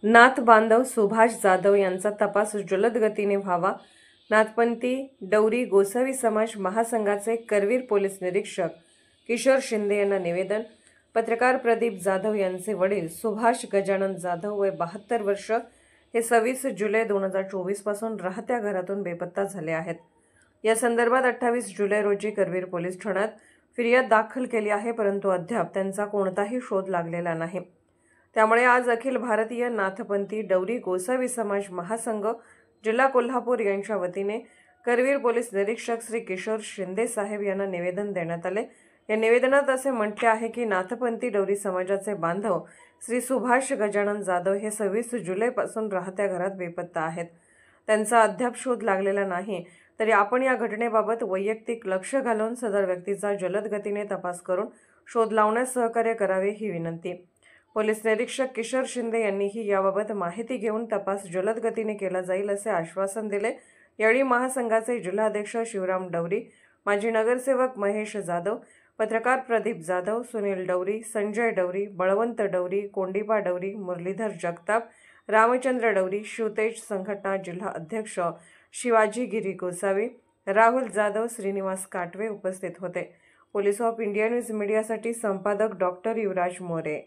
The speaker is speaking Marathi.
नाथ बांधव सुभाष जाधव यांचा तपास जलद गतीने व्हावा। नाथपंथी डवरी गोसावी समाज महासंघाचे करवीर पोलीस निरीक्षक किशोर शिंदे यांना निवेदन। पत्रकार प्रदीप जाधव यांचे वडील सुभाष गजानन जाधव वय 72 वर्ष हे 26 जुलै 2024 पासून राहत्या घरातून बेपत्ता झाले आहेत। या संदर्भात 28 जुलै रोजी करवीर पोलीस ठाण्यात फिर्याद दाखल केली आहे, परंतु अद्याप त्यांचा कोणताही शोध लागलेला नाही। त्यामुळे आज अखिल भारतीय नाथपंथी डवरी गोसावी समाज महासंघ जिल्हा कोल्हापूर यांच्या वतीने करवीर पोलीस निरीक्षक श्री किशोर शिंदे साहेब यांना निवेदन देण्यात आले। या निवेदनात असे म्हटले आहे की नाथपंथी डवरी समाजाचे बांधव श्री सुभाष गजानन जाधव हे 26 जुलैपासून राहत्या घरात बेपत्ता आहेत। त्यांचा अद्याप शोध लागलेला नाही, तरी आपण या घटनेबाबत वैयक्तिक लक्ष घालून सदर व्यक्तीचा जलद गतीने तपास करून शोध लावण्यास सहकार्य करावे ही विनंती। पोलीस निरीक्षक किशोर शिंदे यांनीही याबाबत माहिती घेऊन तपास जलद गतीने केला जाईल असे आश्वासन दिले। यावेळी महासंघाचे जिल्हाध्यक्ष शिवराम डवरी, माजी नगरसेवक महेश जाधव, पत्रकार प्रदीप जाधव, सुनील डवरी, संजय डवरी, बळवंत डवरी, कोंडीबा डवरी, मुरलीधर जगताप, रामचंद्र डवरी, शिवतेज संघटना जिल्हा अध्यक्ष शिवाजी गिरी गोसावी, राहुल जाधव, श्रीनिवास काटवे उपस्थित होते। पोलीस ऑफ इंडिया न्यूज मीडियासाठी संपादक डॉक्टर युवराज मोरे।